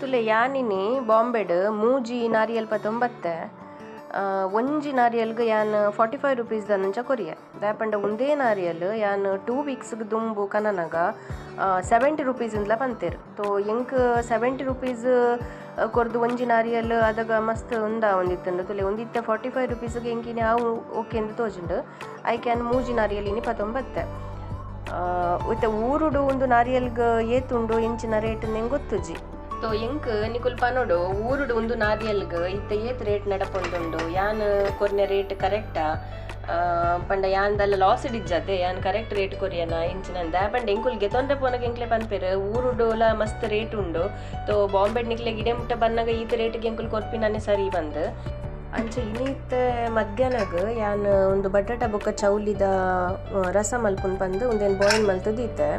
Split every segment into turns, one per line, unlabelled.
ತುಲೆ ಯಾನಿನಿ ಬಾಂಬೆಡ್ ಮೂಜಿ ನಾರಿಯಲ್ ಪತ್ತೊಂಬತ್ತೆ ಒಂಜಿ ನಾರಿಯಲ್ಗೆ ಯಾನ್ 45 ರೂಪೀಸ್ ದಂಚ ಕೊರಿಯ ದಾಯಪಂಡ ಒಂದೇ ನಾರಿಯಲ್ ಯಾನ್ 2 ವೀಕ್ಸ್ಗೆ ದುಂಬು ಕನನಗ 70 ರೂಪೀಸ್ ಇಂದ್ಲ ಪಂತೇರು ತೋ ಎಂಕ್ 70 ರೂಪೀಸ್ ಕೊರ್ದು ಒಂಜಿ ನಾರಿಯಲ್ ಅದಾಗ ಮಸ್ತ್ ಒಂದಿತ್ತಂಡು ತುಲೆ ಒಂದಿತ್ತೆ 45 ರೂಪೀಸ್ಗೆ ಎಂಕಿನಿ ಅವು ಓಕೆ ಎಂದು ತೋಜುಂಡು ಐ ಕ್ಯಾನ್ ಮೂಜಿ ನಾರಿಯಲಿನಿ ಪತ್ತೊಂಬತ್ತೆ ಇತ್ತೆ ಊರುಡು ಒಂದು ನಾರಿಯಲ್ಗೆ ಏತುಂಡು ಎಂಚಿನ ರೇಟ್ ನಂಗೆ ಗೊತ್ತುಜಿ ತೋ ಎಂಕ್ ನಿಕುಲ್ ಪನೋಡು ಊರುಡು ಒಂದು ನಾರಿಯಲ್ಗೆ ಇತ್ತೆ ಏತ್ ರೇಟ್ ನಡಪೊಂದುಂಡು ಯಾನ್ ಕೊರ್ನೆ ರೇಟ್ ಕರೆಕ್ಟಾ ಪಂಡ ಯಾನ್ದಲ್ಲ ಲಾಸ್ ಇಡಿಜ್ಜತೆ ಯಾನ್ ಕರೆಕ್ಟ್ ರೇಟ್ ಕೊರಿಯನ ಎಂಚಿನ ದಾಪಂಡ ಎಂಕುಲ್ಗೆ ತೊಂದ್ರೆ ಪೋನಗ ಎಂಕ್ಲೆ ಪನ್ಪೇರು ಊರುಡುಲ ಮಸ್ತ್ ರೇಟ್ ಉಂಡು ತೋ ಬಾಂಬೆಡ್ ನಿಕ್ಲೆ ಗಿಡೆ ಮುಟ್ಟ ಬನ್ನಗ ಈತ ರೇಟ್ಗೆ ಎಂಕುಲ್ ಕೊರ್ಪಿನೇ ಸರಿ ಬಂದು ಅಂಚೆ ಇನ್ನಿತ್ತೆ ಮಧ್ಯಾಹ್ನಗ ಯಾನ್ ಒಂದು ಬಟಾಟ ಬೊಕ್ಕ ಚೌಲಿದ ರಸ ಮಲ್ಪುನ್ ಬಂದು ಒಂದೇನು ಬಾಯ್ಲ್ ಮಲ್ತದೀತೆ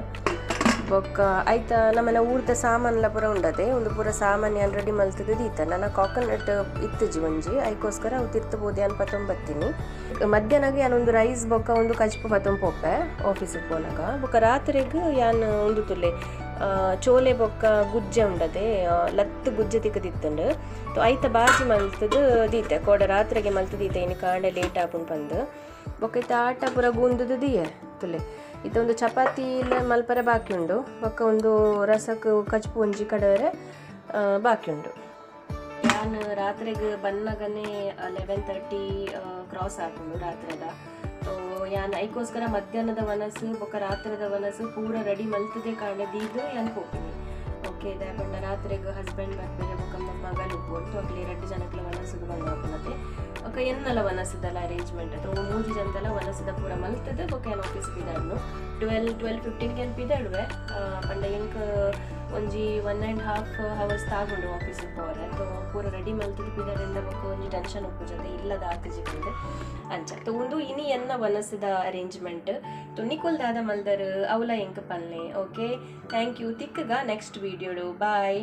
ಬೊಕ್ಕ ಐತ ನಮ್ಮನೆ ಊರ್ದ ಸಾಮಾನ್ಲ ಪೂರ ಉಂಡದೆ ಒಂದು ಪೂರ ಸಾಮಾನ್ ಯಾನ್ ರೆಡಿ ಮಲ್ತದೀತೆ ನನ್ನ ಕಾಕನಟ್ ಇತ್ತುಜಿ ಒಂಜಿ ಐಕೋಸ್ಕರ ಅವು ತಿರ್ತಬೋದು ಯಾನ್ ಪತ್ತೊಂಬತ್ತೀನಿ ಮಧ್ಯಾಹ್ನಗೆ ಯಾನ್ ಒಂದು ರೈಸ್ ಬೊಕ್ಕ ಒಂದು ಕಚ್ಪು ಪತ್ತೊಂಪೊಪ್ಪೆ ಆಫೀಸಿಗೆ ಪೋನಾಗ ಬೊಕ್ಕ ರಾತ್ರಿಗೆ ಯಾನ್ ಒಂದು ತುಲೆ ಚೋಲೆ ಬೊಕ್ಕ ಗುಜ್ಜೆ ಉಂಡದೆ ಲತ್ತು ಗುಜ್ಜೆ ತಿಕ್ಕದಿತ್ತಂಡು ತೊ ಐತ ಬಾಜಿ ಮಲ್ತದು ದೀತೆ ಕೋಡ ರಾತ್ರಿಗೆ ಮಲ್ತದೀತೆ ಇನ್ನು ಕಾಂಡೆ ಲೇಟ್ ಆಪುಂಡು ಬಂದು ಬೊಕ್ಕ ಇತ್ತ ಆಟ ಪೂರ ಗೂಂದುದು ದಿಯೆ ತುಲೆ ಇತ್ತ ಒಂದು ಚಪಾತಿ ಮಲ್ಪರೆ ಬಾಕಿ ಉಂಡು ಬೊಕ್ಕ ಒಂದು ರಸಕ್ಕೆ ಕಚ್ಪು ಒಂಜಿ ಕಡವರೆ ಬಾಕಿ ಉಂಡು ಯಾನ್ ರಾತ್ರಿಗೆ ಬನ್ನಗನೆ 11:30 ಕ್ರಾಸ್ ಆಪುಂಡು ರಾತ್ರಿದ ತೋ ಯಾನ್ ಐಕೋಸ್ಕರ ಮಧ್ಯಾಹ್ನದ ವನಸು ಬೊಕ್ಕ ರಾತ್ರಿದ ವನಸು ಪೂರ ರೆಡಿ ಮಲ್ತದೆ ಕಾಂಡೆ ದೀದು ಯಾನ್ ಹೋಗ್ತೀನಿ ಓಕೆ ದಾಯಪಂಡ ರಾತ್ರಿಗೆ ಹಸ್ಬೆಂಡ್ ಬರ್ಬೇರೆ ಬೊಕ್ಕ ಮಗಲು ಬೋರ್ತು ಅಕ್ಲಿ 2 ಜನಕ್ಲ ವನಸಿಗೆ ಬಂದು ಹಾಪುನತೆ ಬೊಕ್ಕ ಎನ್ನಲ ವನಸದಲ್ಲ ಅರೇಂಜ್ಮೆಂಟ್ ತೋ ಮೂಜಿ ಜನದಲ್ಲ ವನಸದ ಪೂರ ಮಲ್ತದೆ ಬೊಕ್ಕ ಏನು ಆಫೀಸ್ ಬಿದಾಡ್ನು 12:15 ಏನು ಬಿದಾಡುವೆ ಪಂಡ ಎಂಕ್ ಒಂಜಿ 1.5 ಅವರ್ಸ್ ತಾಗುಂಡು ಆಫೀಸಿಗೆ ಪೋರೆ ತೋ ಪೂರ ರೆಡಿ ಮಲ್ತದೆ ಬಿದಾಡಿಂದ ಬೊಕ್ಕ ಒಂಜಿ ಟೆನ್ಷನ್ ಉಪ್ಪುಜತೆ ಇಲ್ಲದ ಆತಜಿಕ್ಕಿದೆ ಅಂಚ ತೋ ಒಂದು ಇನಿ ಎನ್ನ ವನಸದ ಅರೇಂಜ್ಮೆಂಟ್ ತೋ ನಿಕುಲ್ ದಾದ ಮಲ್ದರ್ ಅವಲ ಎಂಕ್ ಪನ್ಲೆ ಓಕೆ ಥ್ಯಾಂಕ್ ಯು ತಿಕ್ಕಗ ನೆಕ್ಸ್ಟ್ ವಿಡಿಯೋಡು ಬಾಯ್.